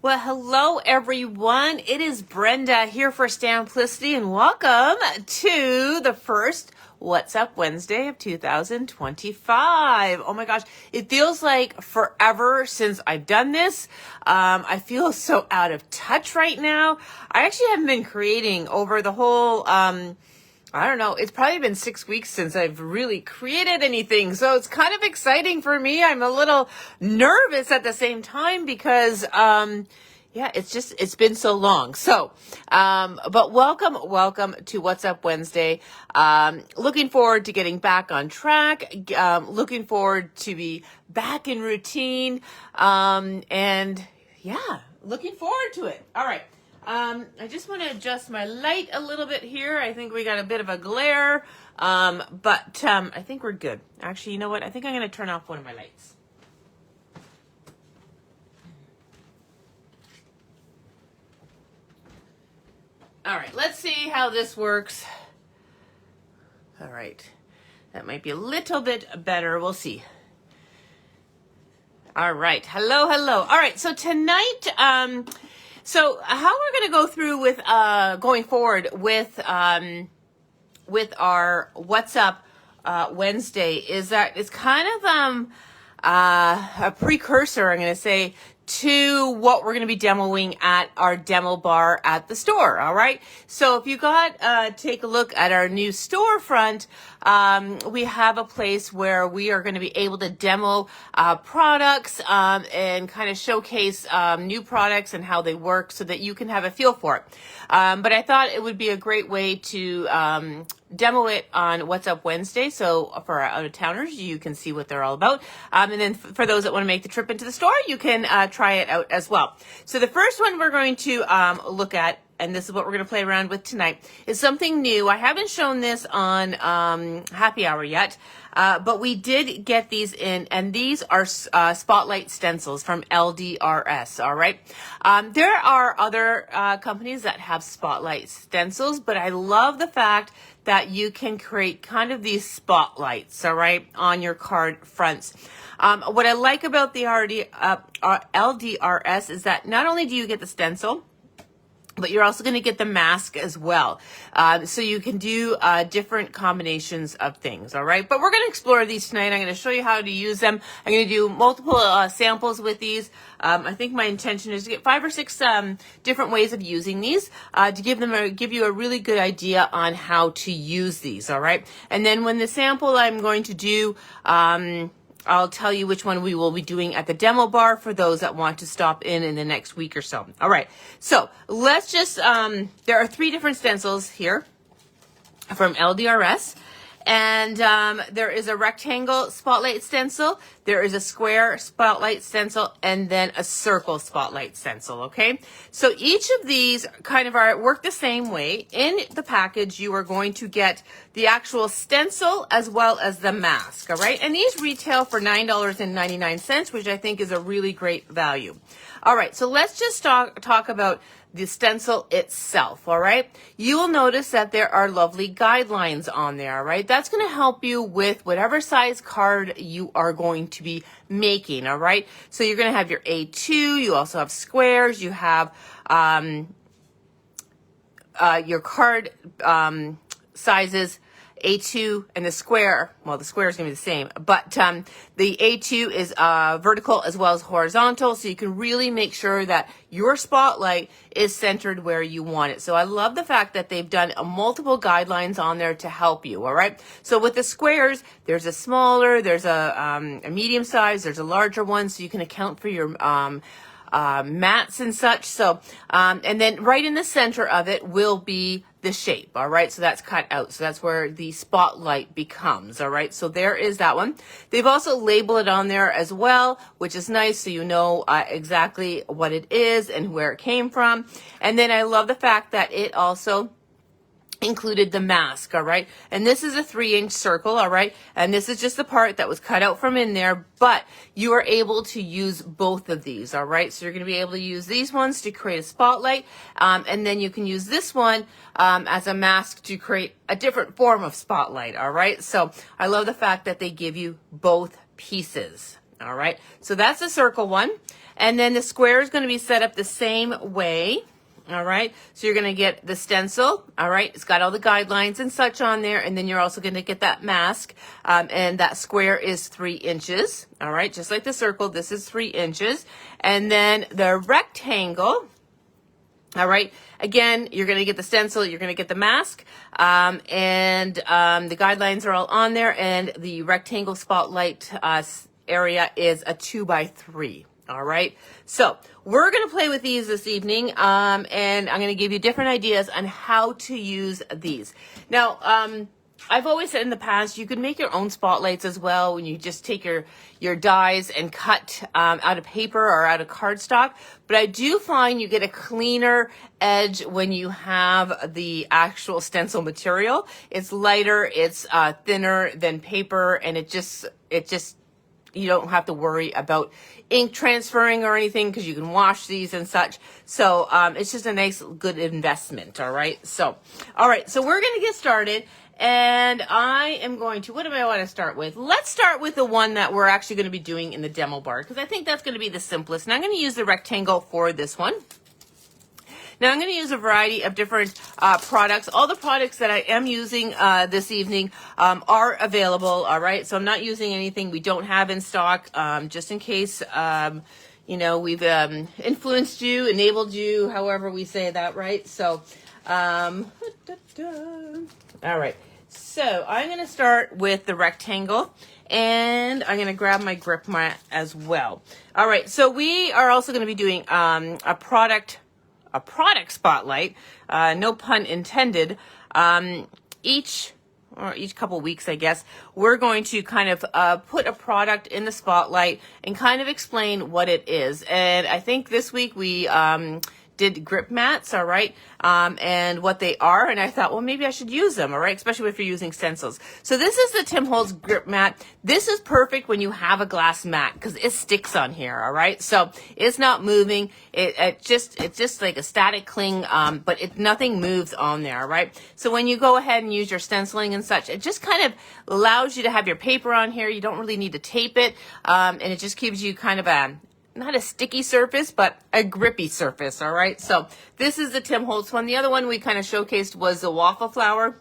Well, hello everyone. It is Brenda here for Stamplicity, and welcome to the first What's Up Wednesday of 2025. Oh my gosh, it feels like forever since I've done this. I feel so out of touch right now. I actually haven't been creating over the whole I don't know. It's probably been 6 weeks since I've really created anything. So it's kind of exciting for me. I'm a little nervous at the same time because, it's been so long. So, but welcome to What's Up Wednesday. Looking forward to getting back on track. Looking forward to be back in routine. Looking forward to it. All right. I just want to adjust my light a little bit here. I think we got a bit of a glare, but I think we're good. Actually, you know what? I think I'm going to turn off one of my lights. All right, let's see how this works. All right, that might be a little bit better. We'll see. All right, hello. All right, so tonight, so how we're going to go through with going forward with our What's Up Wednesday is that it's kind of a precursor, I'm going to say, to what we're going to be demoing at our demo bar at the store. All right. So if you take a look at our new storefront, we have a place where we are going to be able to demo products and kind of showcase new products and how they work so that you can have a feel for it. But I thought it would be a great way to demo it on What's Up Wednesday. So for our out-of-towners, you can see what they're all about. And then for those that want to make the trip into the store, you can try it out as well. So the first one we're going to look at, and this is what we're going to play around with tonight, is something new. I haven't shown this on Happy Hour yet, but we did get these in, and these are Spotlight Stencils from LDRS, all right? There are other companies that have Spotlight Stencils, but I love the fact that you can create kind of these spotlights, all right, on your card fronts. What I like about the LDRS is that not only do you get the stencil, but you're also going to get the mask as well. So you can do different combinations of things, all right? But we're going to explore these tonight. I'm going to show you how to use them. I'm going to do multiple samples with these. I think my intention is to get 5 or 6 different ways of using these to give you a really good idea on how to use these, all right? And then when the sample I'm going to do, I'll tell you which one we will be doing at the demo bar for those that want to stop in the next week or so. All right, so let's just, there are 3 different stencils here from LDRS. And there is a rectangle spotlight stencil, there is a square spotlight stencil, and then a circle spotlight stencil, okay? So each of these kind of work the same way. In the package, you are going to get the actual stencil as well as the mask, all right? And these retail for $9.99, which I think is a really great value. All right, so let's just talk about the stencil itself, all right? You will notice that there are lovely guidelines on there, all right? That's going to help you with whatever size card you are going to be making, all right? So you're going to have your A2, you also have squares, you have your card sizes, A2 and the square, well, the square is going to be the same, but the A2 is vertical as well as horizontal, so you can really make sure that your spotlight is centered where you want it. So I love the fact that they've done multiple guidelines on there to help you, all right? So with the squares, there's a smaller, there's a medium size, there's a larger one, so you can account for your mats and such. So, and then right in the center of it will be the shape, all right? So that's cut out. So that's where the spotlight becomes, all right? So there is that one. They've also labeled it on there as well, which is nice, so you know exactly what it is and where it came from. And then I love the fact that it also included the mask, all right? And this is a 3-inch circle, all right? And this is just the part that was cut out from in there, but you are able to use both of these, all right? So you're going to be able to use these ones to create a spotlight, and then you can use this one as a mask to create a different form of spotlight, all right? So I love the fact that they give you both pieces, all right? So that's the circle one. And then the square is going to be set up the same way. All right, so you're going to get the stencil. All right, it's got all the guidelines and such on there, and then you're also going to get that mask, and that square is 3 inches. All right, just like the circle, this is 3 inches. And then the rectangle, all right, again, you're going to get the stencil, you're going to get the mask, and the guidelines are all on there, and the rectangle spotlight area is a 2x3. All right, so we're going to play with these this evening, and I'm going to give you different ideas on how to use these. Now, I've always said in the past, you can make your own spotlights as well when you just take your dies and cut out of paper or out of cardstock. But I do find you get a cleaner edge when you have the actual stencil material. It's lighter, it's thinner than paper, and it just you don't have to worry about ink transferring or anything because you can wash these and such. So it's just a nice, good investment. All right. So we're going to get started. And I am going to, what do I want to start with? Let's start with the one that we're actually going to be doing in the demo bar because I think that's going to be the simplest. And I'm going to use the rectangle for this one. Now, I'm going to use a variety of different products. All the products that I am using this evening are available, all right? So I'm not using anything we don't have in stock, just in case, you know, we've influenced you, enabled you, however we say that, right? So, all right. So I'm going to start with the rectangle. And I'm going to grab my grip mat as well. All right. So we are also going to be doing a product spotlight, no pun intended. Each couple weeks, I guess, we're going to kind of put a product in the spotlight and kind of explain what it is. And I think this week we did grip mats, all right, and what they are. And I thought, well, maybe I should use them, all right, especially if you're using stencils. So this is the Tim Holtz grip mat. This is perfect when you have a glass mat because it sticks on here, all right. So it's not moving. It's just like a static cling, but nothing moves on there, all right. So when you go ahead and use your stenciling and such, it just kind of allows you to have your paper on here. You don't really need to tape it, and it just gives you kind of not a sticky surface, but a grippy surface, all right? So this is the Tim Holtz one. The other one we kind of showcased was the waffle flower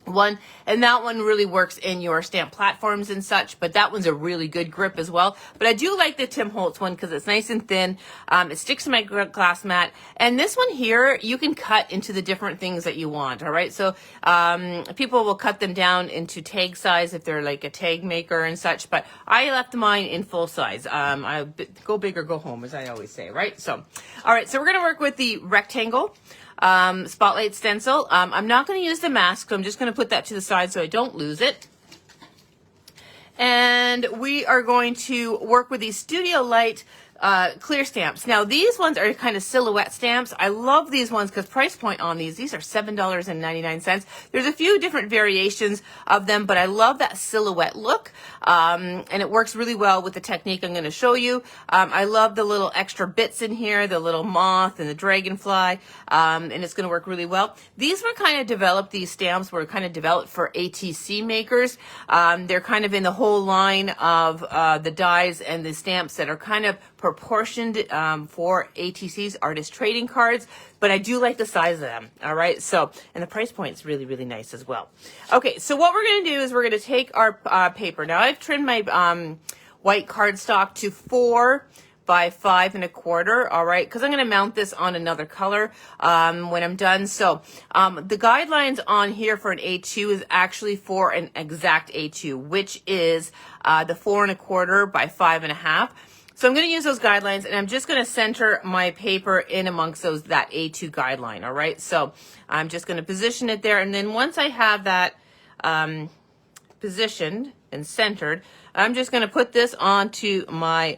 one, and that one really works in your stamp platforms and such, but that one's a really good grip as well. But I do like the Tim Holtz one because it's nice and thin. It sticks to my glass mat, and this one here you can cut into the different things that you want, all right? So people will cut them down into tag size if they're like a tag maker and such, but I left mine in full size. I go big or go home, as I always say, right? So all right, so we're going to work with the rectangle spotlight stencil. I'm not going to use the mask, so I'm just going to put that to the side so I don't lose it. And we are going to work with these Studio Light clear stamps. Now, these ones are kind of silhouette stamps. I love these ones because price point on these are $7.99. There's a few different variations of them, but I love that silhouette look. And it works really well with the technique I'm going to show you. I love the little extra bits in here, the little moth and the dragonfly, and it's going to work really well. These were kind of developed, these stamps were kind of developed for ATC makers. They're kind of in the whole line of the dies and the stamps that are kind of proportioned for ATCs, artist trading cards, but I do like the size of them, all right? So, and the price point is really, really nice as well. Okay, so what we're going to do is we're going to take our paper. Now, I've trimmed my white cardstock to 4 by 5 1/4, all right, because I'm going to mount this on another color when I'm done. So the guidelines on here for an A2 is actually for an exact A2, which is the 4 1/4 by 5 1/2. So I'm going to use those guidelines, and I'm just going to center my paper in amongst that A2 guideline, all right? So I'm just going to position it there, and then once I have that positioned and centered, I'm just going to put this onto my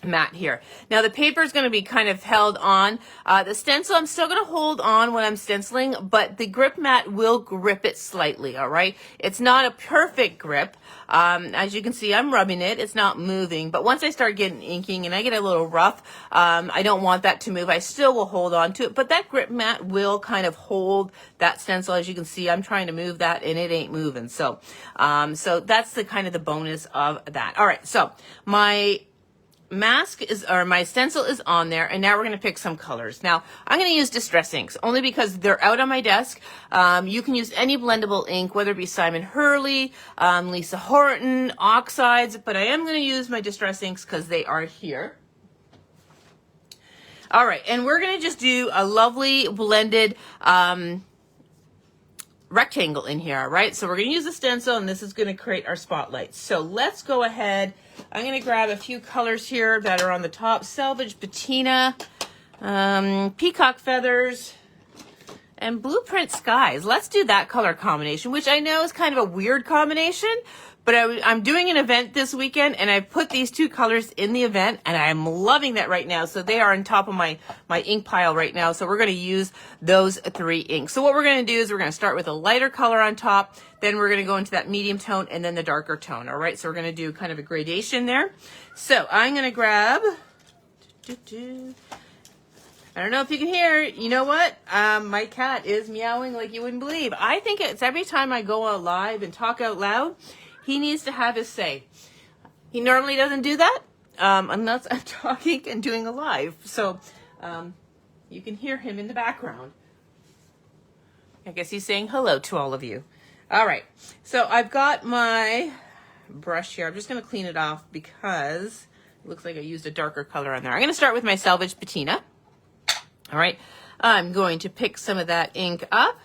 mat here. Now the paper is going to be kind of held on. The stencil, I'm still going to hold on when I'm stenciling, but the grip mat will grip it slightly, all right? It's not a perfect grip. As you can see, I'm rubbing it. It's not moving, but once I start getting inking and I get a little rough, I don't want that to move. I still will hold on to it, but that grip mat will kind of hold that stencil. As you can see, I'm trying to move that and it ain't moving. So, so that's the kind of the bonus of that. All right, so my mask is, or my stencil is on there, and now we're going to pick some colors. Now, I'm going to use Distress inks, only because they're out on my desk. You can use any blendable ink, whether it be Simon Hurley, Lisa Horton, Oxides, but I am going to use my Distress inks because they are here. All right, and we're going to just do a lovely blended rectangle in here, all right? So we're going to use a stencil, and this is going to create our spotlight. So let's go ahead. I'm going to grab a few colors here that are on the top. Selvage Patina, Peacock Feathers, and Blueprint Skies. Let's do that color combination, which I know is kind of a weird combination, but I'm doing an event this weekend, and I put these two colors in the event, and I'm loving that right now. So they are on top of my ink pile right now. So we're going to use those 3 inks. So what we're going to do is we're going to start with a lighter color on top, then we're going to go into that medium tone, and then the darker tone. All right, so we're going to do kind of a gradation there. So I'm going to grab, I don't know if you can hear, you know what? My cat is meowing like you wouldn't believe. I think it's every time I go out live and talk out loud, he needs to have his say. He normally doesn't do that unless I'm talking and doing a live. So you can hear him in the background. I guess he's saying hello to all of you. All right, so I've got my brush here. I'm just going to clean it off because it looks like I used a darker color on there. I'm going to start with my Selvage Patina. All right, I'm going to pick some of that ink up.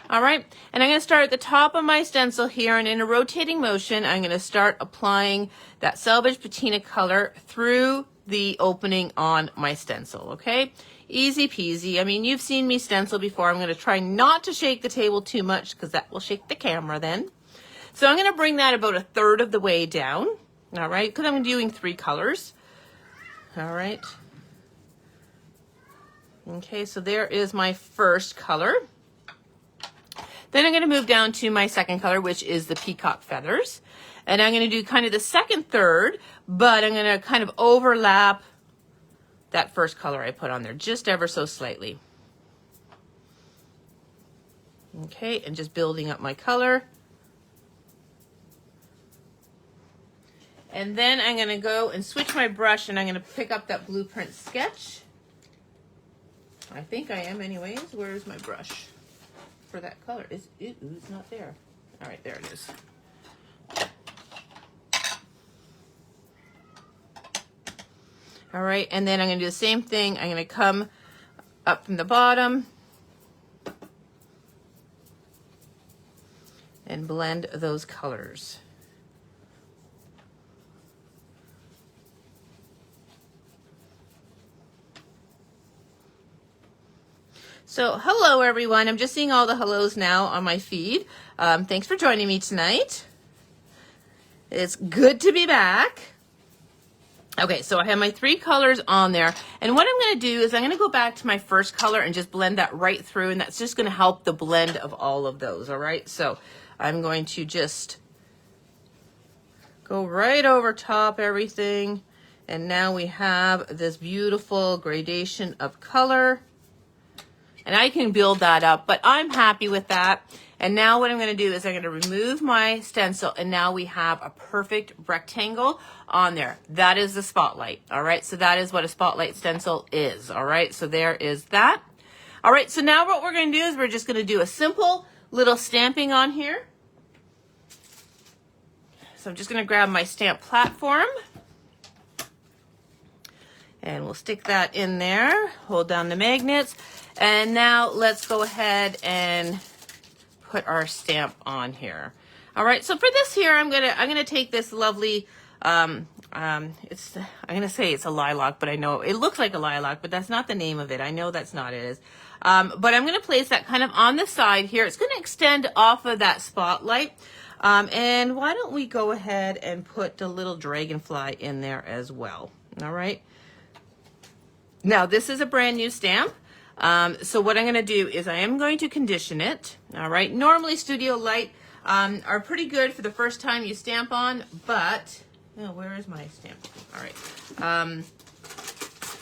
All right, and I'm going to start at the top of my stencil here, and in a rotating motion, I'm going to start applying that Selvage Patina color through the opening on my stencil, okay? Easy peasy. I mean, you've seen me stencil before. I'm going to try not to shake the table too much because that will shake the camera then. So I'm going to bring that about 1/3 of the way down, all right, because I'm doing 3 colors. All right. Okay, so there is my first color. Then I'm going to move down to my second color, which is the Peacock Feathers. And I'm going to do kind of the second third, but I'm going to kind of overlap that first color I put on there, just ever so slightly. Okay, and just building up my color. And then I'm going to go and switch my brush, and I'm going to pick up that Blueprint Sketch. I think I am anyways. Where's my brush for that color? It's not there. All right, there it is. All right, and then I'm going to do the same thing. I'm going to come up from the bottom and blend those colors. So hello everyone, I'm just seeing all the hellos now on my feed. Thanks for joining me tonight. It's good to be back. Okay, so I have my 3 colors on there, and what I'm going to do is I'm going to go back to my first color and just blend that right through, and that's just going to help the blend of all of those, all right? So I'm going to just go right over top everything, and now we have this beautiful gradation of color. And I can build that up, but I'm happy with that. And now what I'm going to do is I'm going to remove my stencil, and now we have a perfect rectangle on there. That is the spotlight, all right? So that is what a spotlight stencil is, all right? So there is that. All right, so now what we're going to do is we're just going to do a simple little stamping on here. So I'm just going to grab my stamp platform, and we'll stick that in there, hold down the magnets. And now let's go ahead and put our stamp on here. All right, so for this here, I'm gonna take this lovely, I'm gonna say it's a lilac, but I know it looks like a lilac, but that's not the name of it. I know that's not it. But I'm gonna place that kind of on the side here. It's gonna extend off of that spotlight. And why don't we go ahead and put the little dragonfly in there as well. All right. Now this is a brand new stamp. So what I'm going to do is I am going to condition it. All right. Normally Studio Light are pretty good for the first time you stamp on, but where is my stamp? All right.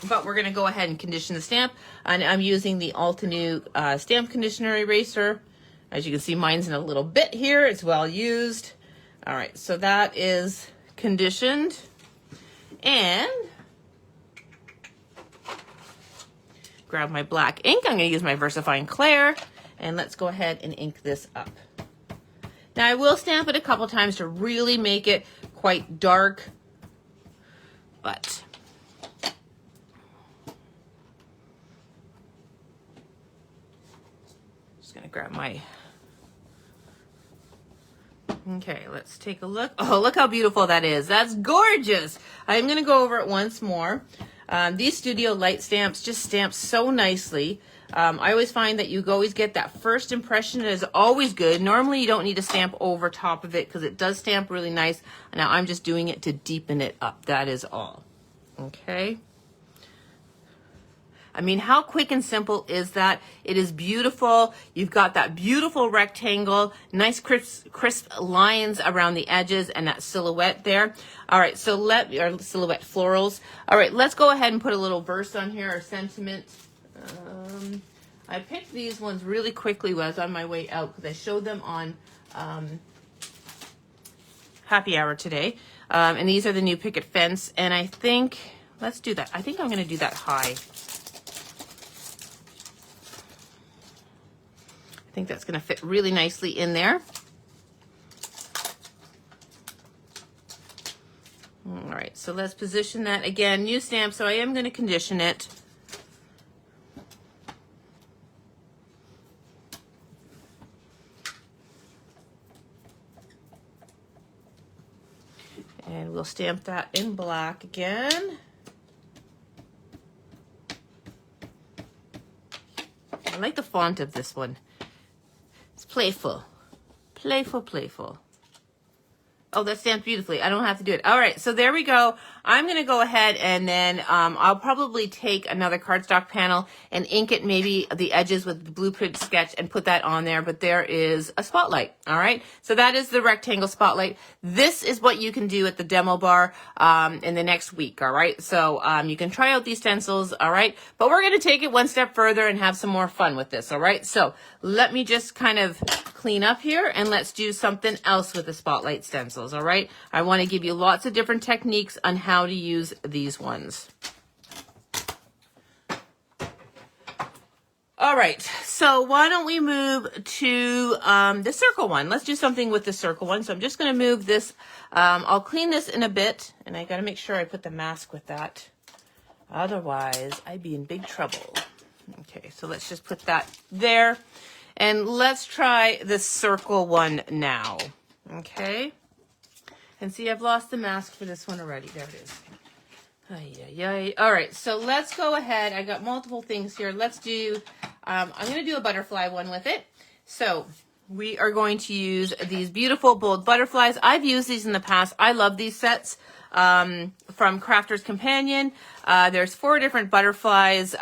But we're going to go ahead and condition the stamp, and I'm using the Altenew stamp conditioner eraser. As you can see, mine's in a little bit here. It's well used. All right. So that is conditioned. And grab my black ink. I'm going to use my VersaFine Clair, and let's go ahead and ink this up. Now I will stamp it a couple times to really make it quite dark, but just going to grab my, okay, let's take a look. Oh, look how beautiful that is. That's gorgeous. I'm going to go over it once more. These Studio Light stamps just stamp so nicely. I always find that you always get that first impression is always good. Normally you don't need to stamp over top of it because it does stamp really nice. Now I'm just doing it to deepen it up. That is all. Okay. I mean, how quick and simple is that? It is beautiful. You've got that beautiful rectangle, nice crisp lines around the edges and that silhouette there. All right, so or silhouette florals. All right, let's go ahead and put a little verse on here or sentiment. I picked these ones really quickly when I was on my way out because I showed them on Happy Hour today. And these are the new Picket Fence. And I think, let's do that. I think I'm going to do that high. I think that's going to fit really nicely in there. All right, so let's position that again. New stamp, so I am going to condition it. And we'll stamp that in black again. I like the font of this one. It's playful. Playful, playful. Oh, that stamped beautifully. I don't have to do it. All right, so there we go. I'm going to go ahead and then I'll probably take another cardstock panel and ink it maybe the edges with the blueprint sketch and put that on there. But there is a spotlight. All right, so that is the rectangle spotlight. This is what you can do at the demo bar in the next week. All right, so you can try out these stencils. All right, but we're going to take it one step further and have some more fun with this. All right, so let me just kind of clean up here and let's do something else with the spotlight stencils. All right, I want to give you lots of different techniques on how to use these ones. All right, so why don't we move to the circle one? Let's do something with the circle one. So I'm just going to move this. I'll clean this in a bit, and I got to make sure I put the mask with that. Otherwise, I'd be in big trouble. Okay, so let's just put that there. And let's try the circle one now. Okay. And see, I've lost the mask for this one already. There it is. Ay, ay, ay. All right, so let's go ahead. I got multiple things here. Let's do, I'm going to do a butterfly one with it. So we are going to use these beautiful bold butterflies. I've used these in the past. I love these sets from Crafter's Companion. There's 4 different butterflies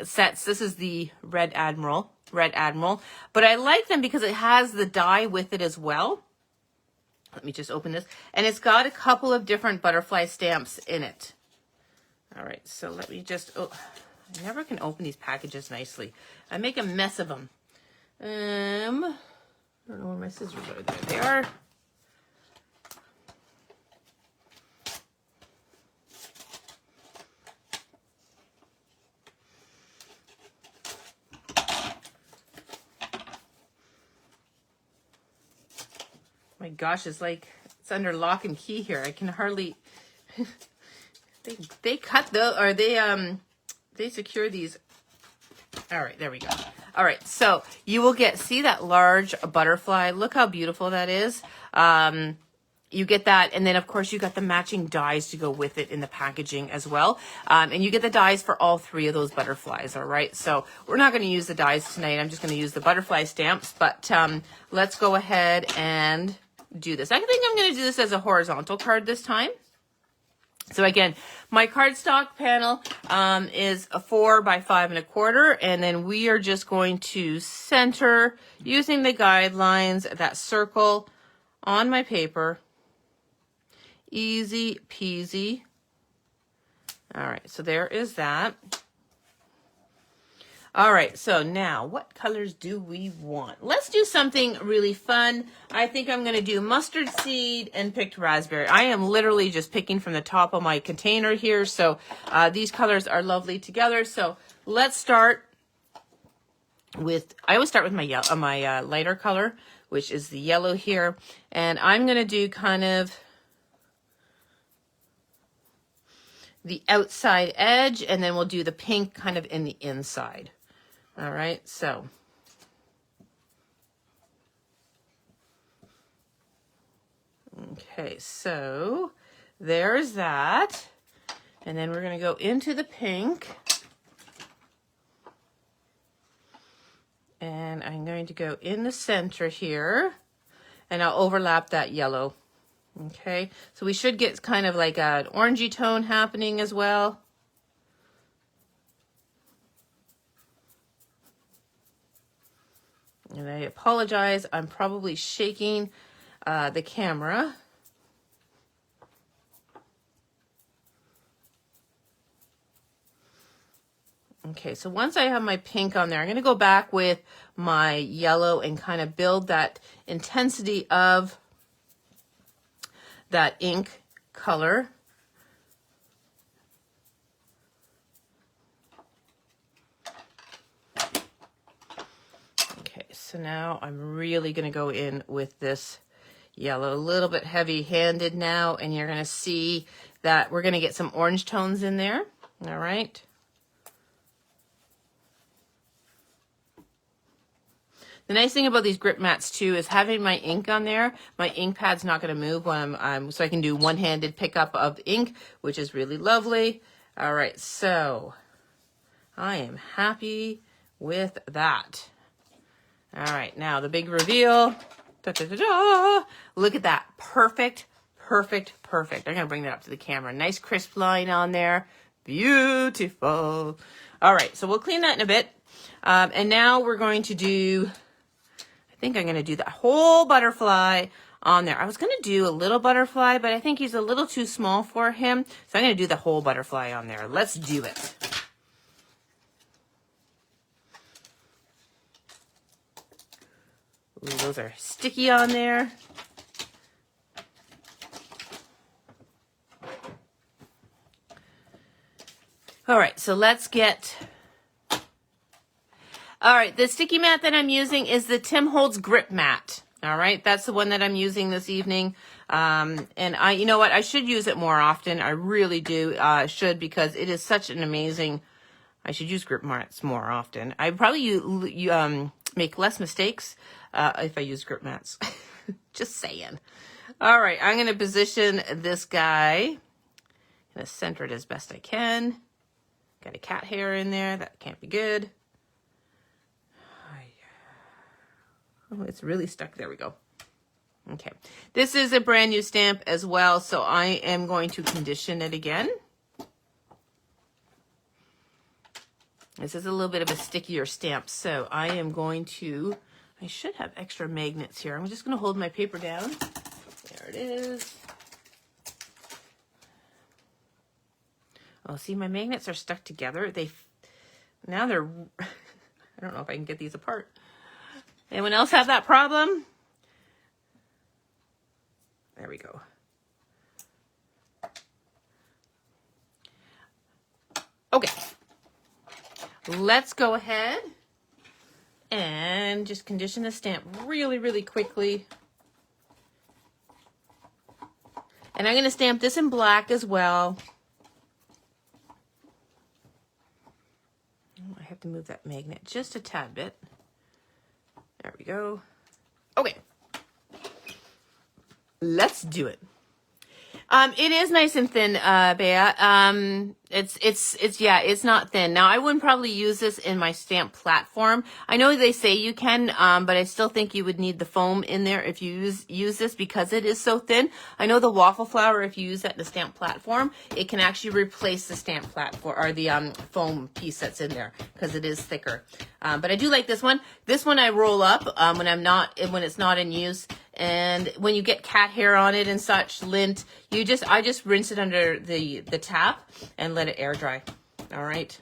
sets. This is the Red Admiral. But I like them because it has the die with it as well. Let me just open this. And it's got a couple of different butterfly stamps in it. All right, so let me just, oh, I never can open these packages nicely. I make a mess of them. I don't know where my scissors are. There they are. My gosh, it's like it's under lock and key here. I can hardly. they cut the or they secure these. All right, there we go. All right, so you will see that large butterfly. Look how beautiful that is. You get that, and then of course you got the matching dies to go with it in the packaging as well. And you get the dies for all 3 of those butterflies. All right, so we're not going to use the dies tonight. I'm just going to use the butterfly stamps. But let's go ahead and do this. I think I'm going to do this as a horizontal card this time. So again, my cardstock panel is a 4 by 5 1/4, and then we are just going to center using the guidelines, that circle on my paper. Easy peasy. All right, so there is that. All right, so now what colors do we want? Let's do something really fun. I think I'm going to do mustard seed and picked raspberry. I am literally just picking from the top of my container here, so these colors are lovely together. So let's start with, I always start with my lighter color, which is the yellow here, and I'm going to do kind of the outside edge, and then we'll do the pink kind of in the inside. All right, so okay, so there's that, and then we're going to go into the pink, and I'm going to go in the center here, and I'll overlap that yellow. Okay, so we should get kind of like an orangey tone happening as well. And I apologize, I'm probably shaking the camera. Okay, so once I have my pink on there, I'm going to go back with my yellow and kind of build that intensity of that ink color. Okay, so now I'm really going to go in with this yellow, a little bit heavy-handed now, and you're going to see that we're going to get some orange tones in there. All right. The nice thing about these grip mats too is having my ink on there, my ink pad's not going to move when so I can do one-handed pickup of ink, which is really lovely. All right, so I am happy with that. All right, now the big reveal. Da, da, da, da. Look at that, perfect, perfect, perfect. I'm going to bring that up to the camera. Nice crisp line on there, beautiful. All right, so we'll clean that in a bit. And now we're going to do, I think I'm going to do that whole butterfly on there. I was going to do a little butterfly, but I think he's a little too small for him. So I'm going to do the whole butterfly on there. Let's do it. Ooh, those are sticky on there. All right, so let's get... All right, the sticky mat that I'm using is the Tim Holtz grip mat. All right, that's the one that I'm using this evening. And you know what? I should use it more often. I really do should, because it is such an amazing, I should use grip mats more often. I probably make less mistakes if I use grip mats. Just saying. All right, I'm going to position this guy. I'm going to center it as best I can. Got a cat hair in there. That can't be good. Oh, it's really stuck. There we go. Okay. This is a brand new stamp as well, so I am going to condition it again. This is a little bit of a stickier stamp, so I am going to, I should have extra magnets here. I'm just going to hold my paper down. There it is. Oh, see, my magnets are stuck together. Now they're, I don't know if I can get these apart. Anyone else have that problem? There we go. Okay. Let's go ahead and just condition the stamp really, really quickly. And I'm going to stamp this in black as well. I have to move that magnet just a tad bit. There we go. Okay. Let's do it. It is nice and thin, Bea. It's not thin. Now, I wouldn't probably use this in my stamp platform. I know they say you can, but I still think you would need the foam in there if you use this, because it is so thin. I know the waffle flower, if you use that in the stamp platform, it can actually replace the stamp platform or the foam piece that's in there, because it is thicker. But I do like this one. This one I roll up when it's not in use. And when you get cat hair on it and such, lint, I just rinse it under the tap and let it air dry. All right.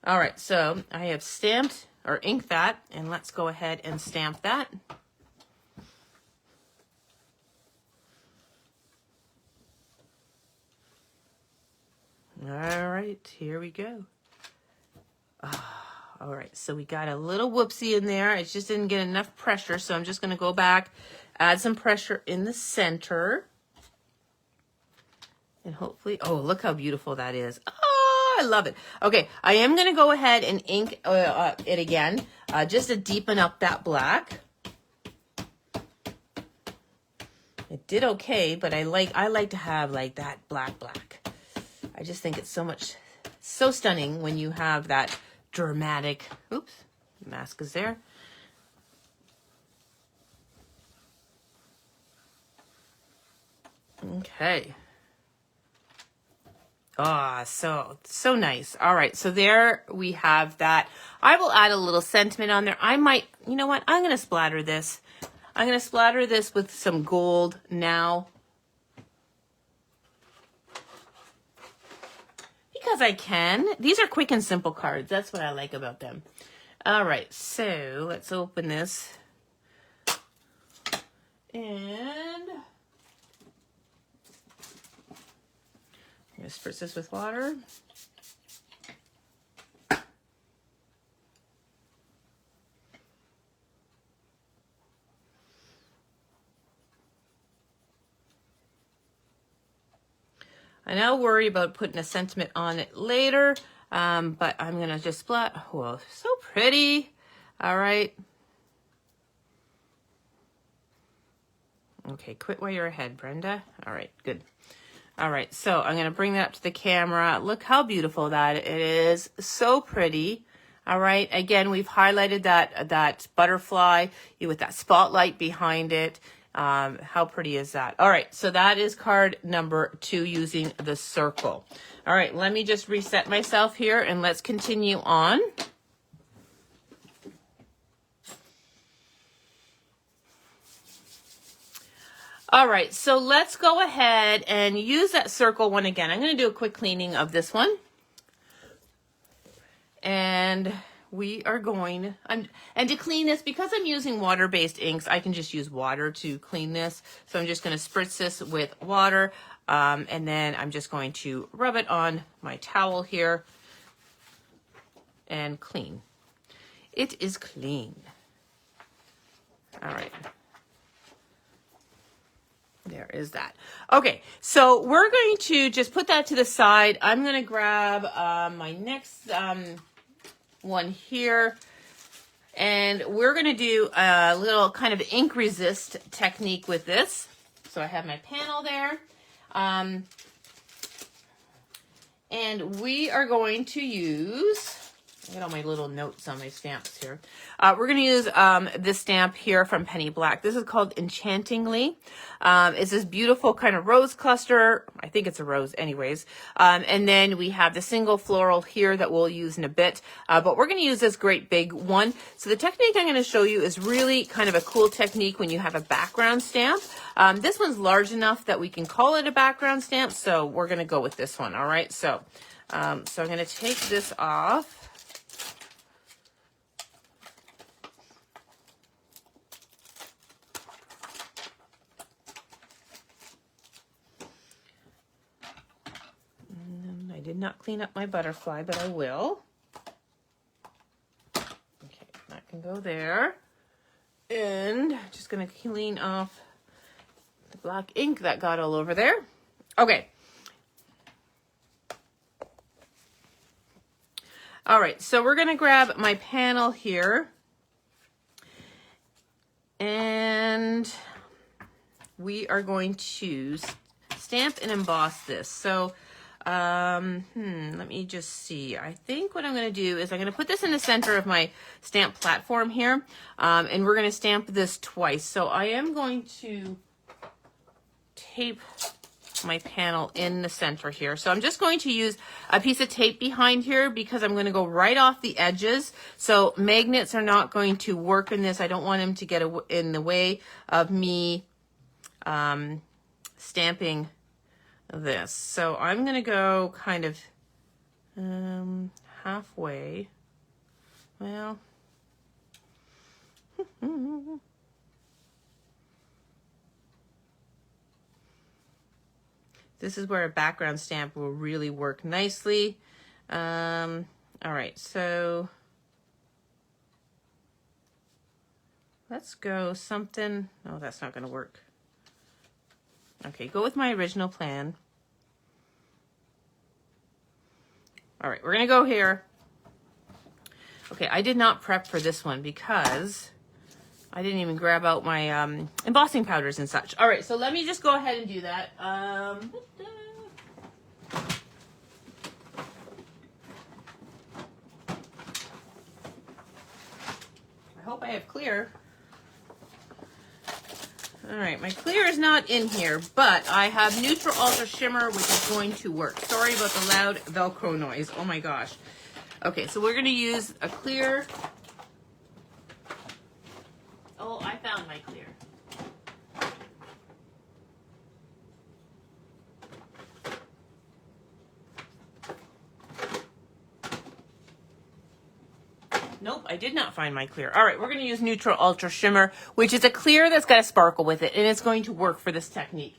All right, so I have stamped or inked that, and let's go ahead and stamp that. All right, here we go. All right, so we got a little whoopsie in there. I just didn't get enough pressure, so I'm just going to go back, add some pressure in the center. And hopefully, oh, look how beautiful that is. Oh, I love it. Okay, I am going to go ahead and ink it again, just to deepen up that black. It did okay, but I like to have like that black. I just think it's so stunning when you have that dramatic, oops, mask is there. Okay. Ah, so nice. All right, so there we have that. I will add a little sentiment on there. I might, you know what? I'm going to splatter this. I'm going to splatter this with some gold now. Because I can. These are quick and simple cards. That's what I like about them. All right, so let's open this. And I'm going to spritz this with water. I now worry about putting a sentiment on it later, but I'm going to just splat. Whoa, so pretty. All right. Okay, quit while you're ahead, Brenda. All right, good. All right, so I'm going to bring that up to the camera. Look how beautiful that it is. So pretty. All right, again, we've highlighted that butterfly with that spotlight behind it. How pretty is that? All right, so that is card number 2 using the circle. All right, let me just reset myself here and let's continue on. All right, so let's go ahead and use that circle one again. I'm going to do a quick cleaning of this one. And we are going, and to clean this, because I'm using water-based inks, I can just use water to clean this. So I'm just going to spritz this with water, and then I'm just going to rub it on my towel here and clean. It is clean. All right. There is that. Okay, so we're going to just put that to the side. I'm going to grab my next one here, and we're going to do a little kind of ink resist technique with this. So I have my panel there, and we are going to use, I got all my little notes on my stamps here. We're going to use this stamp here from Penny Black. This is called Enchantingly. It's this beautiful kind of rose cluster. I think it's a rose anyways. And then we have the single floral here that we'll use in a bit. But we're going to use this great big one. So the technique I'm going to show you is really kind of a cool technique when you have a background stamp. This one's large enough that we can call it a background stamp. So we're going to go with this one. All right. So I'm going to take this off. I did not clean up my butterfly, but I will. Okay, that can go there. And just going to clean off the black ink that got all over there. Okay. All right, so we're going to grab my panel here. And we are going to stamp and emboss this. So let me just see. I think what I'm going to do is I'm going to put this in the center of my stamp platform here, and we're going to stamp this twice. So I am going to tape my panel in the center here. So I'm just going to use a piece of tape behind here because I'm going to go right off the edges. So magnets are not going to work in this. I don't want them to get in the way of me stamping this. So I'm going to go kind of halfway. Well, this is where a background stamp will really work nicely. All right, so let's go something. Oh, that's not going to work. Okay, go with my original plan. All right, we're going to go here. Okay, I did not prep for this one because I didn't even grab out my embossing powders and such. All right, so let me just go ahead and do that. I hope I have clear. All right, my clear is not in here, but I have Neutral Ultra Shimmer, which is going to work. Sorry about the loud Velcro noise. Oh my gosh. Okay, so we're going to use a clear. Oh, I found my clear. Nope, I did not find my clear. All right, we're going to use Neutral Ultra Shimmer, which is a clear that's got a sparkle with it, and it's going to work for this technique.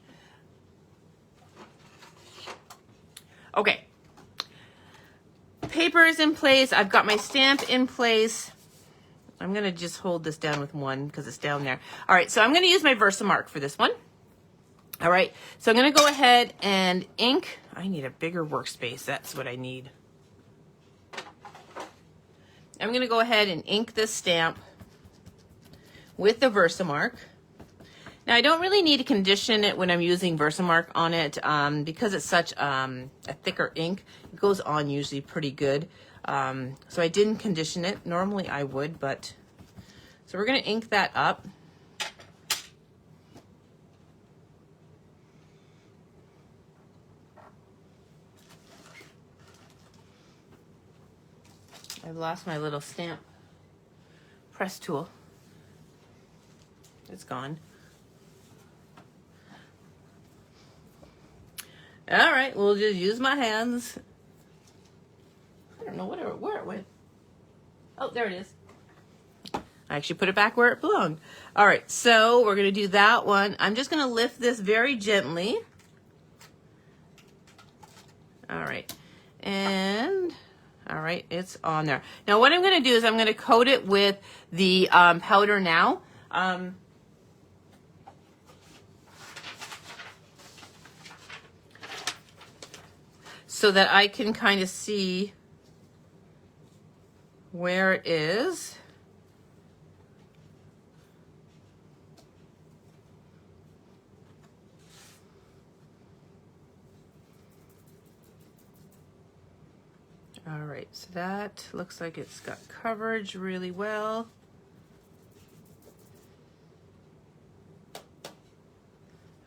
Okay. Paper is in place. I've got my stamp in place. I'm going to just hold this down with one because it's down there. All right, so I'm going to use my Versamark for this one. All right, so I'm going to go ahead and ink. I need a bigger workspace. That's what I need. I'm going to go ahead and ink this stamp with the Versamark. Now, I don't really need to condition it when I'm using Versamark on it because it's such a thicker ink. It goes on usually pretty good. So I didn't condition it. Normally I would, but... So we're going to ink that up. I've lost my little stamp press tool. It's gone. All right, we'll just use my hands. I don't know where it went. Oh, there it is. I actually put it back where it belonged. All right, so we're going to do that one. I'm just going to lift this very gently. All right, and all right, it's on there. Now what I'm going to do is I'm going to coat it with the powder now. So that I can kind of see where it is. All right, so that looks like it's got coverage really well.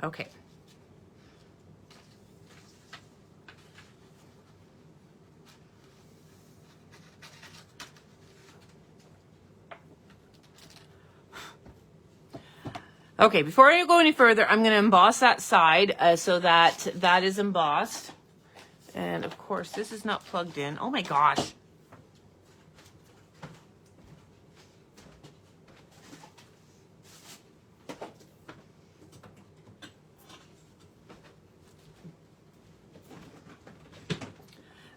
Okay. Okay, before I go any further, I'm going to emboss that side so that that is embossed. And of course, this is not plugged in. Oh my gosh.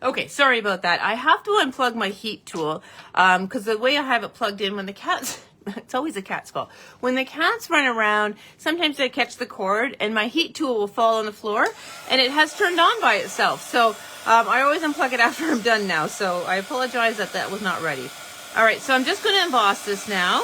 Okay, sorry about that. I have to unplug my heat tool because the way I have it plugged in, when the cat's, it's always a cat's fault. When the cats run around, sometimes they catch the cord and my heat tool will fall on the floor and it has turned on by itself. So I always unplug it after I'm done now. So I apologize that that was not ready. All right, so I'm just going to emboss this now.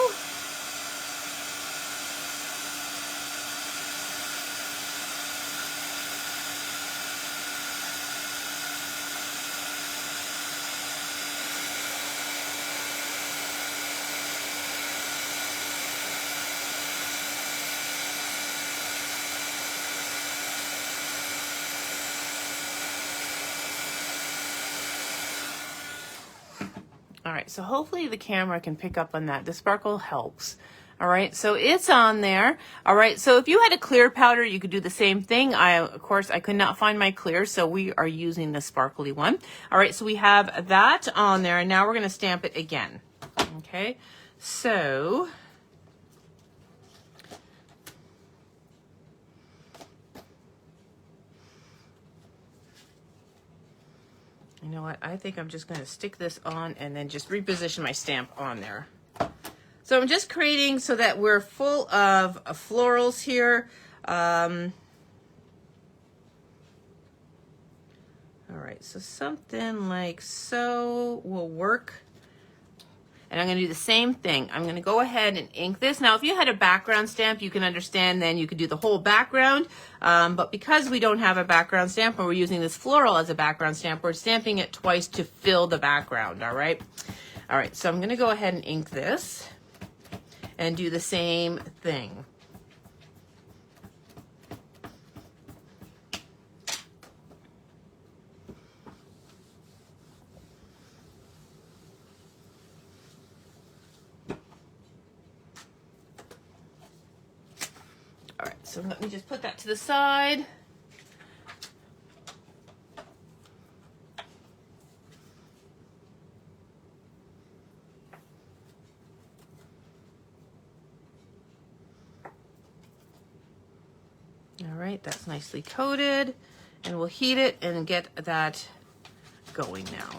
All right, so hopefully the camera can pick up on that. The sparkle helps. All right, so it's on there. All right, so if you had a clear powder, you could do the same thing. Of course, I could not find my clear, so we are using the sparkly one. All right, so we have that on there, and now we're going to stamp it again. Okay, so you know what? I think I'm just going to stick this on and then just reposition my stamp on there. So I'm just creating so that we're full of florals here. All right, so something like so will work. And I'm going to do the same thing. I'm going to go ahead and ink this. Now, if you had a background stamp, you can understand then you could do the whole background. But because we don't have a background stamp and we're using this floral as a background stamp, we're stamping it twice to fill the background, all right? All right, so I'm going to go ahead and ink this and do the same thing. All right, so let me just put that to the side. All right, that's nicely coated, and we'll heat it and get that going now.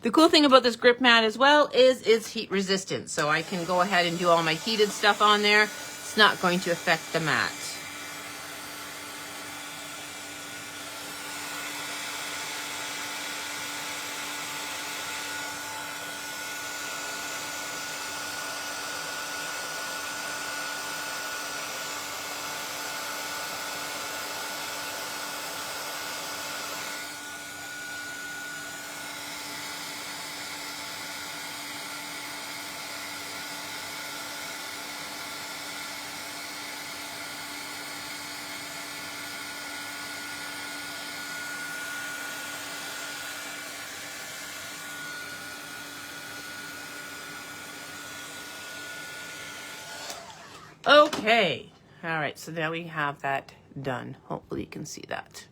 The cool thing about this grip mat as well is it's heat resistant, so I can go ahead and do all my heated stuff on there. It's not going to affect the mat. Okay, all right, so now we have that done. Hopefully you can see that.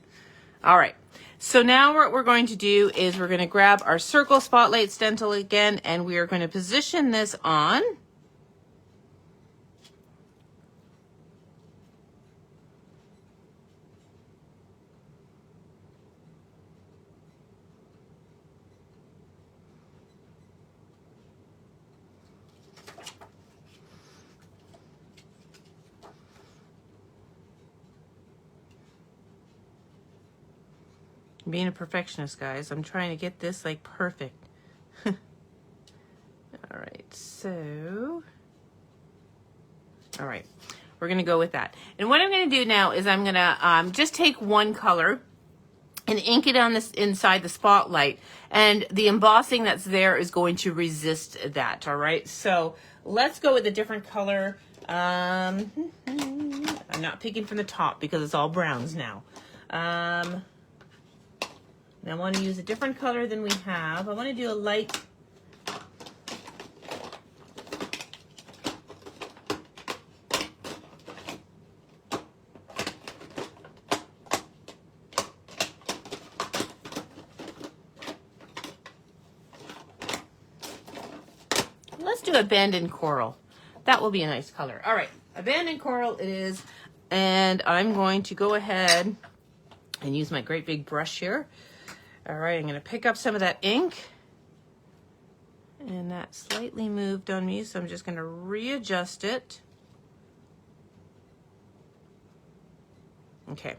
All right, so now what we're going to do is we're going to grab our circle spotlight stencil again, and we are going to position this on. Being a perfectionist, guys. I'm trying to get this like perfect. All right, so, all right, we're gonna go with that. And what I'm gonna do now is I'm gonna just take one color and ink it on this inside the spotlight, and the embossing that's there is going to resist that, all right? So let's go with a different color. I'm not picking from the top because it's all browns now. Now I want to use a different color than we have. I want to do a light. Let's do abandoned coral. That will be a nice color. All right, abandoned coral it is. And I'm going to go ahead and use my great big brush here. All right, I'm going to pick up some of that ink, and that slightly moved on me, so I'm just going to readjust it. Okay,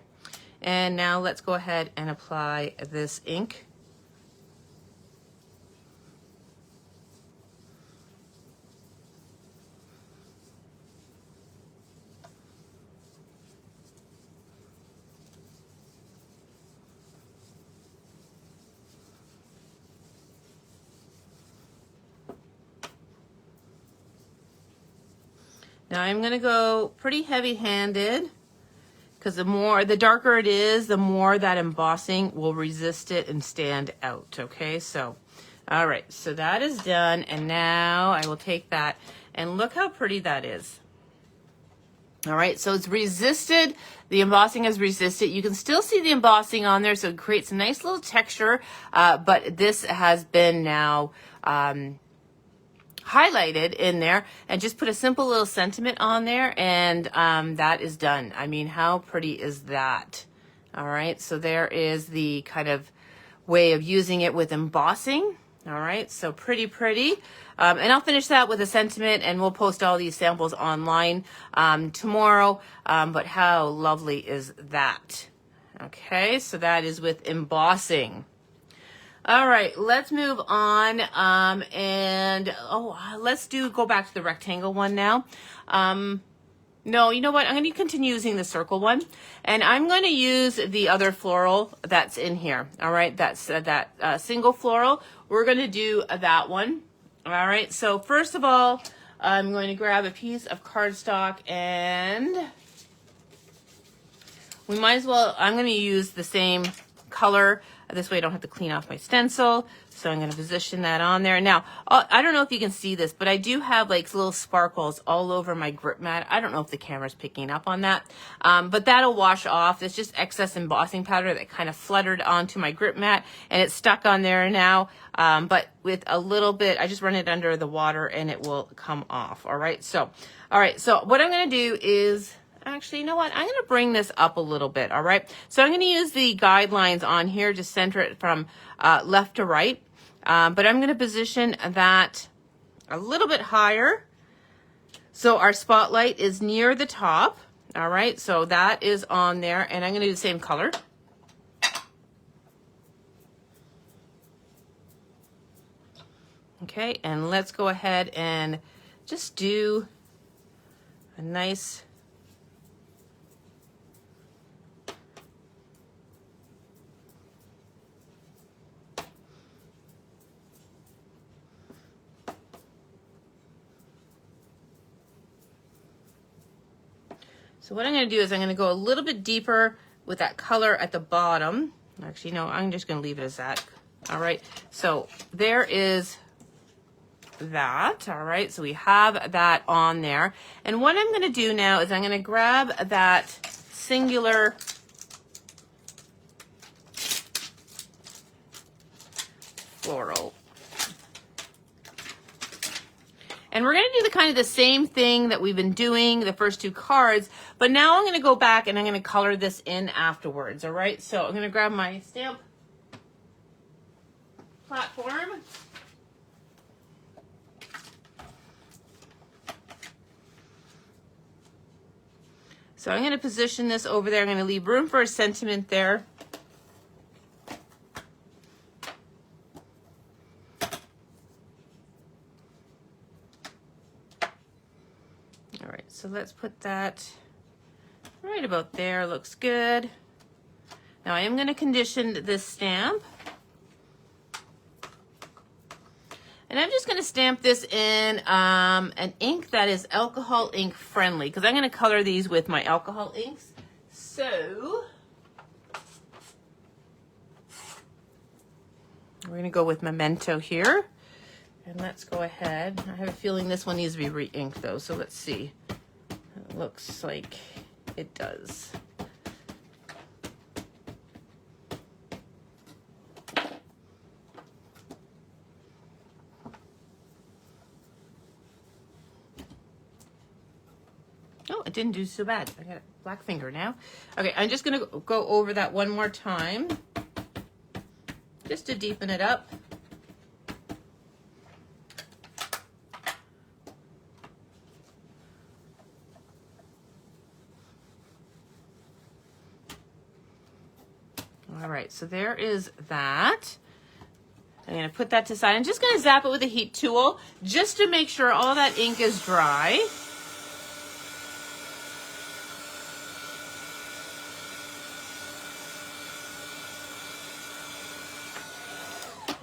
and now let's go ahead and apply this ink. Now I'm going to go pretty heavy-handed because the darker it is, the more that embossing will resist it and stand out, okay? So All right, so that is done, and now I will take that, and look how pretty that is. All right, so it's resisted. The embossing has resisted. You can still see the embossing on there, so it creates a nice little texture, but this has been now highlighted in there, and just put a simple little sentiment on there, and that is done. I mean, how pretty is that? All right, so there is the kind of way of using it with embossing. All right, so pretty. And I'll finish that with a sentiment, and we'll post all these samples online tomorrow. But how lovely is that? Okay, so that is with embossing. All right, let's move on. Let's go back to the rectangle one now. No, you know what? I'm going to continue using the circle one, and I'm going to use the other floral that's in here. All right, that's that single floral. We're going to do that one. All right, so first of all, I'm going to grab a piece of cardstock, and we might as well, I'm going to use the same color. This way I don't have to clean off my stencil. So I'm going to position that on there. Now, I don't know if you can see this, but I do have like little sparkles all over my grip mat. I don't know if the camera's picking up on that, but that'll wash off. It's just excess embossing powder that kind of fluttered onto my grip mat, and it's stuck on there now. But with a little bit, I just run it under the water and it will come off. All right. So what I'm going to do is, actually, you know what? I'm going to bring this up a little bit, all right? So I'm going to use the guidelines on here to center it from left to right, but I'm going to position that a little bit higher so our spotlight is near the top, all right? So that is on there, and I'm going to do the same color. Okay, and let's go ahead and just do a nice... So what I'm going to do is I'm going to go a little bit deeper with that color at the bottom. Actually, no, I'm just going to leave it as that. All right. So there is that. All right. So we have that on there. And what I'm going to do now is I'm going to grab that singular floral. And we're going to do the same thing that we've been doing the first two cards, but now I'm going to go back and I'm going to color this in afterwards, all right? So I'm going to grab my stamp platform. So I'm going to position this over there. I'm going to leave room for a sentiment there. All right, so let's put that right about there. Looks good. Now I am going to condition this stamp. And I'm just going to stamp this in an ink that is alcohol ink friendly, because I'm going to color these with my alcohol inks. So we're going to go with Memento here. And let's go ahead. I have a feeling this one needs to be re-inked though, so let's see. It looks like it does. Oh, it didn't do so bad. I got a black finger now. Okay, I'm just gonna go over that one more time, just to deepen it up. All right, so there is that. I'm going to put that to the side. I'm just going to zap it with a heat tool just to make sure all that ink is dry.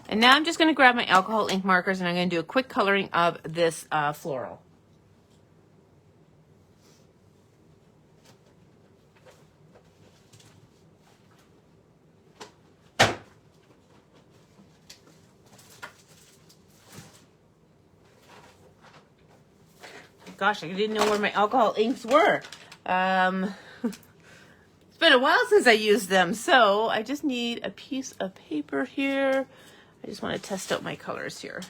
And now I'm just going to grab my alcohol ink markers and I'm going to do a quick coloring of this floral. gosh, I didn't know where my alcohol inks were. It's been a while since I used them, so I just need a piece of paper here. I just want to test out my colors here.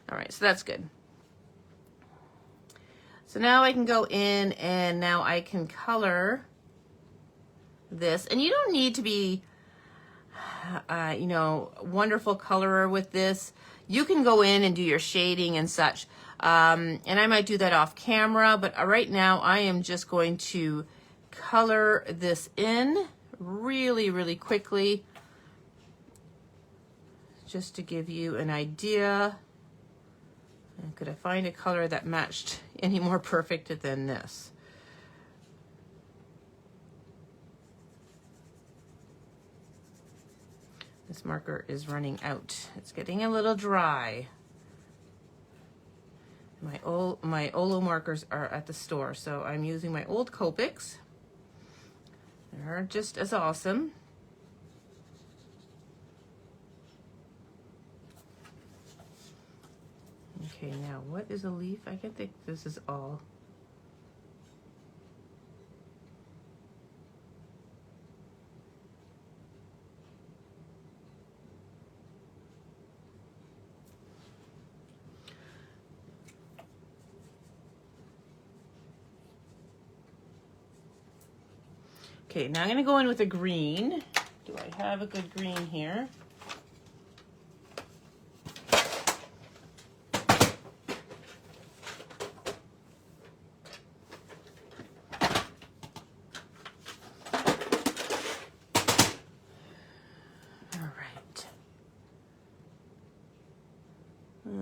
All right, so that's good. So now I can go in and now I can color this. And you don't need to be, you know, wonderful colorer with this. You can go in and do your shading and such. And I might do that off camera, but right now I am just going to color this in really, really quickly, just to give you an idea. And could I find a color that matched any more perfect than this? This marker is running out. It's getting a little dry. My Olo markers are at the store, so I'm using my old Copics. They're just as awesome. Okay, now what is a leaf? I can think this is all. Okay, now I'm going to go in with a green. Do I have a good green here?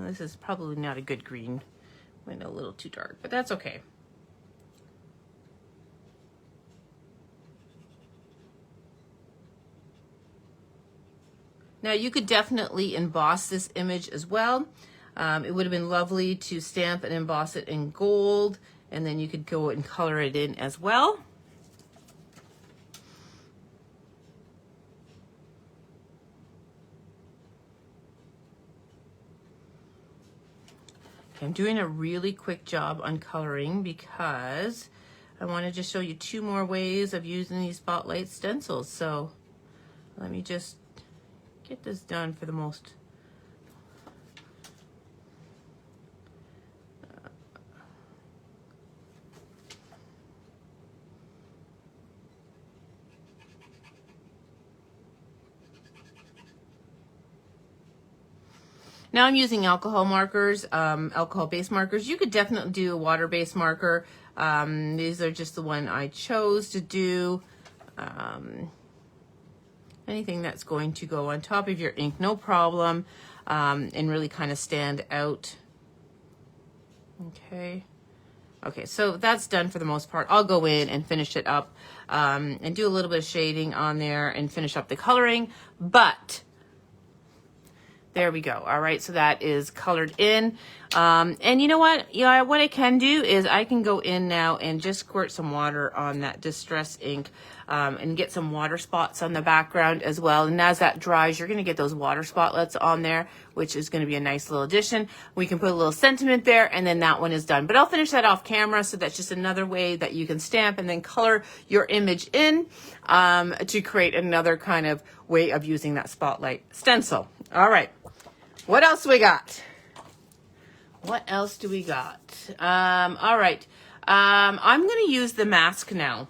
This is probably not a good green. Went a little too dark, but that's okay. Now you could definitely emboss this image as well. It would have been lovely to stamp and emboss it in gold, and then you could go and color it in as well. I'm doing a really quick job on coloring because I wanted to show you two more ways of using these spotlight stencils. So let me just get this done for the most. Now I'm using alcohol markers, alcohol-based markers. You could definitely do a water-based marker. These are just the one I chose to do. Anything that's going to go on top of your ink, no problem, and really kind of stand out. Okay. Okay, so that's done for the most part. I'll go in and finish it up and do a little bit of shading on there and finish up the coloring, but there we go. All right, so that is colored in. And you know what? Yeah, what I can do is I can go in now and just squirt some water on that Distress ink and get some water spots on the background as well. And as that dries, you're going to get those water spotlets on there, which is going to be a nice little addition. We can put a little sentiment there, and then that one is done. But I'll finish that off camera, so that's just another way that you can stamp and then color your image in to create another kind of way of using that spotlight stencil. All right. What else we got? What else do we got? All right. I'm going to use the mask now.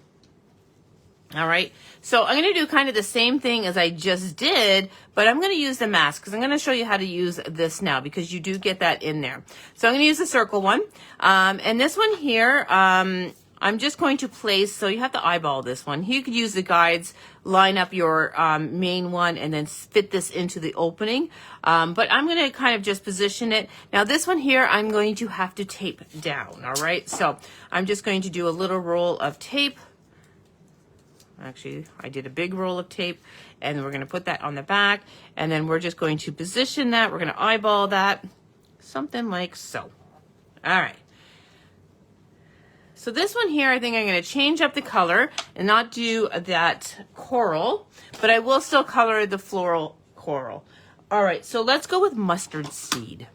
All right. So I'm going to do kind of the same thing as I just did, but I'm going to use the mask because I'm going to show you how to use this now because you do get that in there. So I'm going to use the circle one. And this one here, I'm just going to place, so you have to eyeball this one. You could use the guides, line up your main one, and then fit this into the opening. But I'm going to kind of just position it. Now this one here, I'm going to have to tape down, all right? So I'm just going to do a little roll of tape. Actually, I did a big roll of tape, and we're going to put that on the back, and then we're just going to position that. We're going to eyeball that, something like so. All right. So this one here, I think I'm going to change up the color and not do that coral, but I will still color the floral coral. All right, so let's go with mustard seed.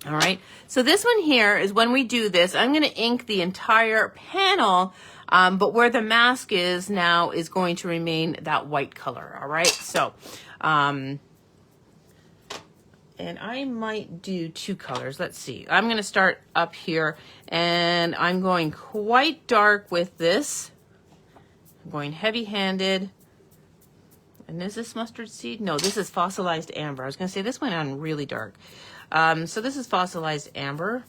All right, so this one here is when we do this, I'm going to ink the entire panel, but where the mask is now is going to remain that white color. All right, so, and I might do two colors. Let's see. I'm going to start up here, and I'm going quite dark with this. I'm going heavy-handed. And is this mustard seed? No, this is fossilized amber. I was going to say this went on really dark. So this is fossilized amber.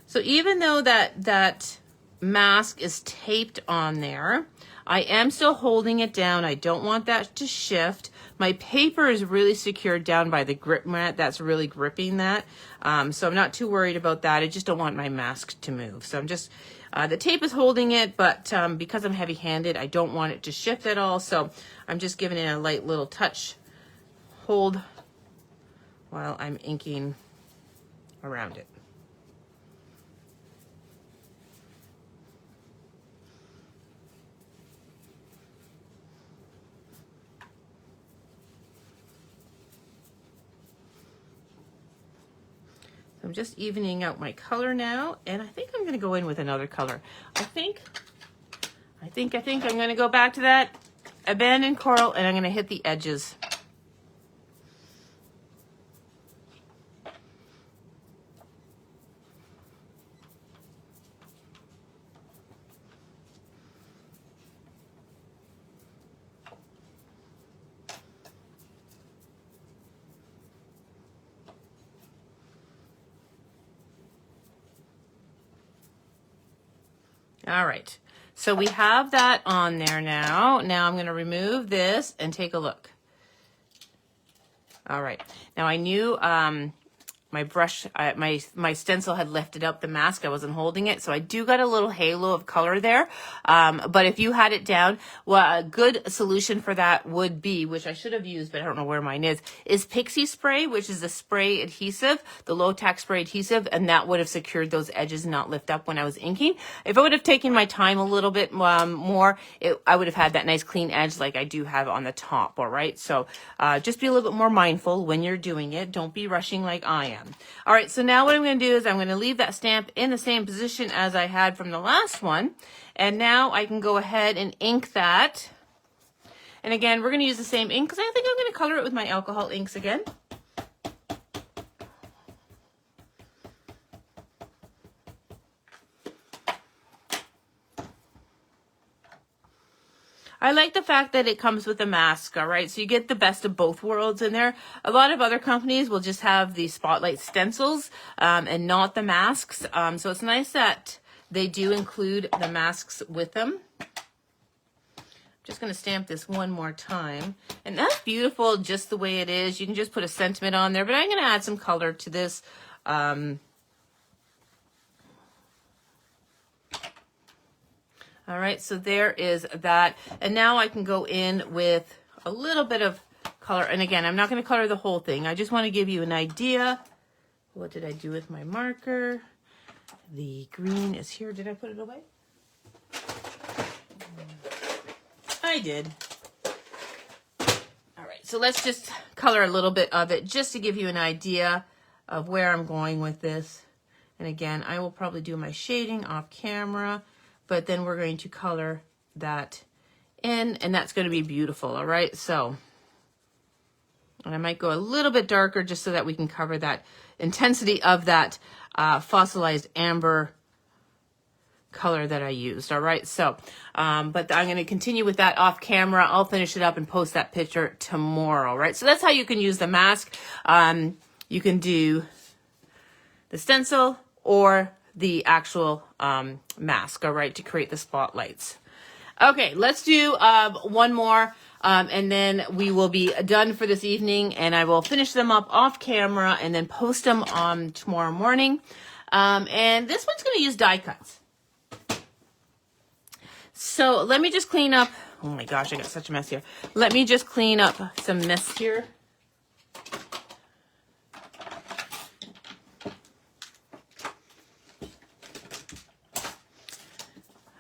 So even though that mask is taped on there, I am still holding it down. I don't want that to shift. My paper is really secured down by the grip mat. That's really gripping that. So I'm not too worried about that. I just don't want my mask to move. So I'm just, the tape is holding it, but because I'm heavy-handed, I don't want it to shift at all. So I'm just giving it a light little touch hold while I'm inking around it. I'm just evening out my color now, and I think I'm going to go in with another color. I think I'm going to go back to that abandoned coral, and I'm going to hit the edges. All right, so we have that on there now. Now I'm going to remove this and take a look. All right, now I knew my brush, my stencil had lifted up the mask. I wasn't holding it, so I do got a little halo of color there. But if you had it down, well, a good solution for that would be, which I should have used, but I don't know where mine is Pixie Spray, which is the spray adhesive, the low-tack spray adhesive, and that would have secured those edges and not lift up when I was inking. If I would have taken my time a little bit more, I would have had that nice clean edge like I do have on the top, all right? So just be a little bit more mindful when you're doing it. Don't be rushing like I am. All right, so now what I'm going to do is I'm going to leave that stamp in the same position as I had from the last one. And now I can go ahead and ink that. And again, we're going to use the same ink because I think I'm going to color it with my alcohol inks again. I like the fact that it comes with a mask, all right? So you get the best of both worlds in there. A lot of other companies will just have the spotlight stencils and not the masks. So it's nice that they do include the masks with them. I'm just going to stamp this one more time. And that's beautiful just the way it is. You can just put a sentiment on there, but I'm going to add some color to this. All right, so there is that. And now I can go in with a little bit of color. And again, I'm not going to color the whole thing. I just want to give you an idea. What did I do with my marker? The green is here. Did I put it away? I did. All right, so let's just color a little bit of it just to give you an idea of where I'm going with this. And again, I will probably do my shading off camera, but then we're going to color that in, and that's going to be beautiful, all right? So, and I might go a little bit darker just so that we can cover that intensity of that fossilized amber color that I used, all right? So, but I'm going to continue with that off camera. I'll finish it up and post that picture tomorrow, right? So that's how you can use the mask. You can do the stencil or the actual mask, all right, to create the spotlights. Okay, let's do one more, and then we will be done for this evening, and I will finish them up off camera and then post them on tomorrow morning. And this one's going to use die cuts. So let me just clean up. Oh my gosh, I got such a mess here. Let me just clean up some mess here.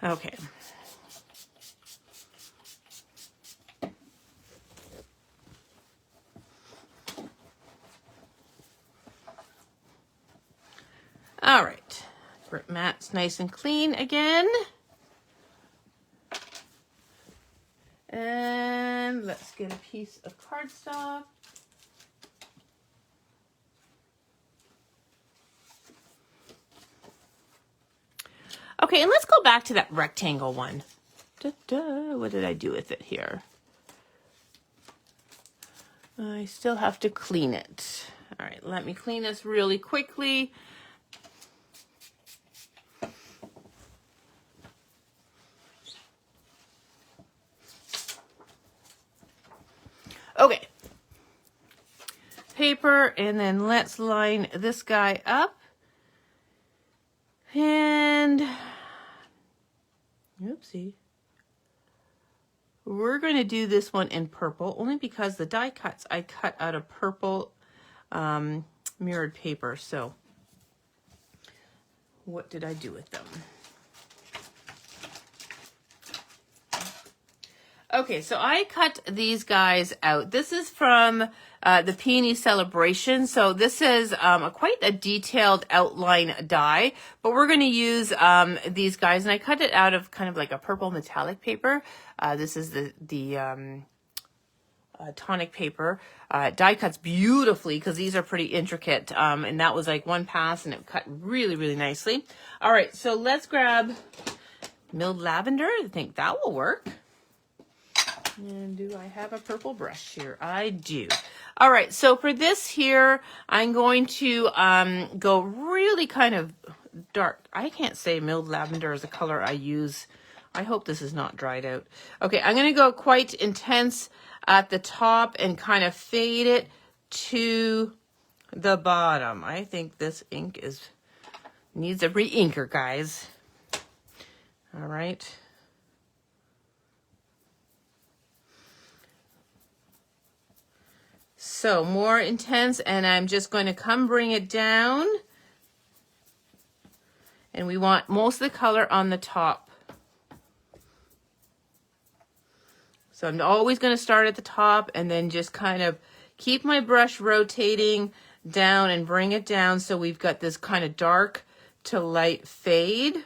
Okay. Mat's nice and clean again. And let's get a piece of cardstock. Okay, and let's go back to that rectangle one. What did I do with it here? I still have to clean it. All right, let me clean this really quickly. Okay. Paper, and then let's line this guy up. And, oopsie. We're going to do this one in purple, only because the die cuts I cut out of purple mirrored paper. So, what did I do with them? Okay, so I cut these guys out. This is from the Peony Celebration. So this is quite a detailed outline die, but we're going to use these guys, and I cut it out of kind of like a purple metallic paper. This is the tonic paper. Die cuts beautifully because these are pretty intricate, and that was like one pass, and it cut really, really nicely. All right, so let's grab milled lavender. I think that will work. And do I have a purple brush here? I do. All right, so for this here, I'm going to go really kind of dark. I can't say milled lavender is the color I use. I hope this is not dried out. Okay, I'm going to go quite intense at the top and kind of fade it to the bottom. I think this ink needs a re-inker, guys. All right. So more intense, and I'm just going to come bring it down. And we want most of the color on the top. So I'm always going to start at the top and then just kind of keep my brush rotating down and bring it down so we've got this kind of dark to light fade.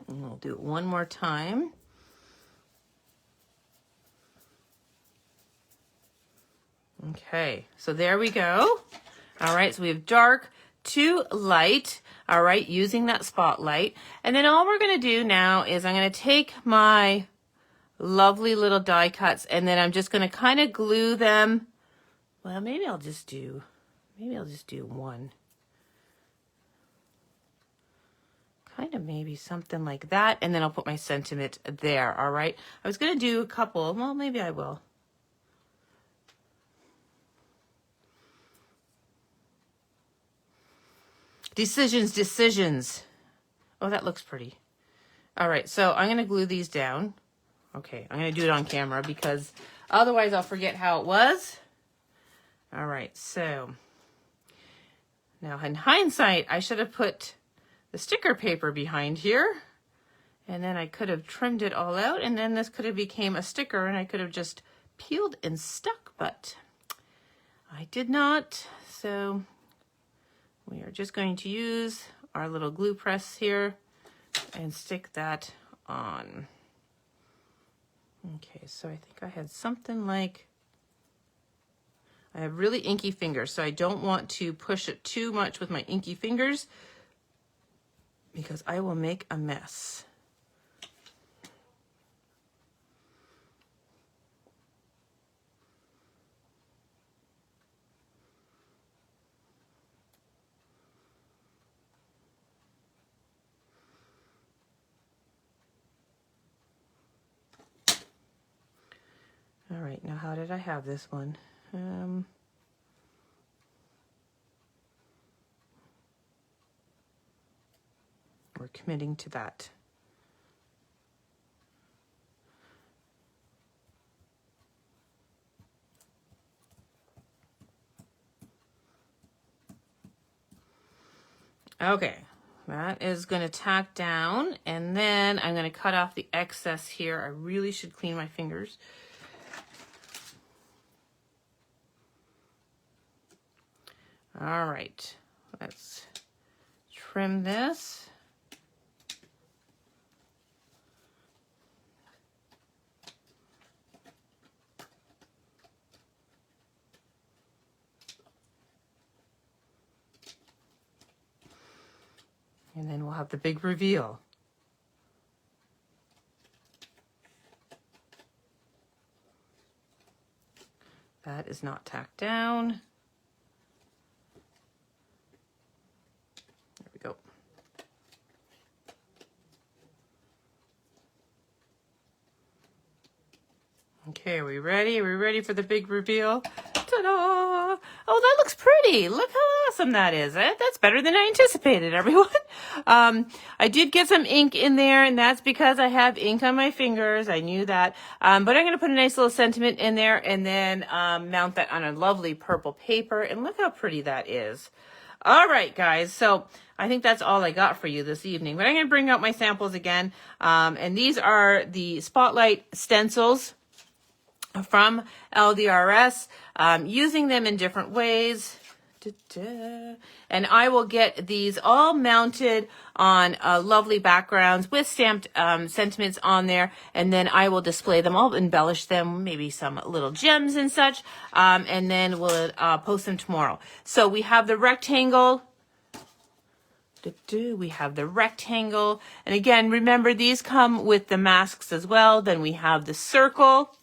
And we'll do it one more time. Okay, so there we go. All right, so we have dark to light, all right, using that spotlight. And then all we're going to do now is I'm going to take my lovely little die cuts, and then I'm just going to kind of glue them. Well, maybe I'll just do one. Kind of maybe something like that, and then I'll put my sentiment there, all right? I was going to do a couple. Well, maybe I will. Decisions. Oh, that looks pretty. All right, so I'm going to glue these down. Okay, I'm going to do it on camera because otherwise I'll forget how it was. All right, so now in hindsight, I should have put the sticker paper behind here, and then I could have trimmed it all out, and then this could have became a sticker, and I could have just peeled and stuck, but I did not, so we are just going to use our little glue press here and stick that on. Okay, so I think I had something like, I have really inky fingers, so I don't want to push it too much with my inky fingers because I will make a mess. All right, now how did I have this one? We're committing to that. Okay, that is going to tack down, and then I'm going to cut off the excess here. I really should clean my fingers. All right, let's trim this. And then we'll have the big reveal. That is not tacked down. There we go. Okay, are we ready? Are we ready for the big reveal? Ta-da! Oh, that looks pretty. Look how awesome that is. That's better than I anticipated, everyone. I did get some ink in there, and that's because I have ink on my fingers. I knew that. But I'm going to put a nice little sentiment in there and then mount that on a lovely purple paper. And look how pretty that is. All right, guys. So I think that's all I got for you this evening. But I'm going to bring out my samples again. And these are the Spotlight stencils from LDRS, using them in different ways. And I will get these all mounted on lovely backgrounds with stamped sentiments on there, and then I will display them. I'll embellish them, maybe some little gems and such, and then we'll post them tomorrow. So we have the rectangle. We have the rectangle, and again, remember these come with the masks as well. Then we have the circle,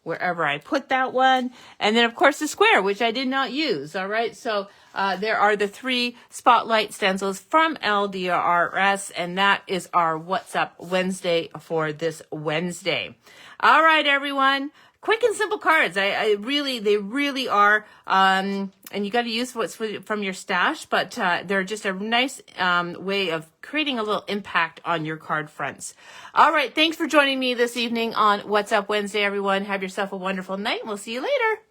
wherever I put that one. And then, of course, the square, which I did not use. All right. So there are the 3 Spotlight stencils from LDRS. And that is our What's Up Wednesday for this Wednesday. All right, everyone. Quick and simple cards. They really are. And you got to use what's from your stash, but they're just a nice way of creating a little impact on your card fronts. All right. Thanks for joining me this evening on What's Up Wednesday, everyone. Have yourself a wonderful night, and we'll see you later.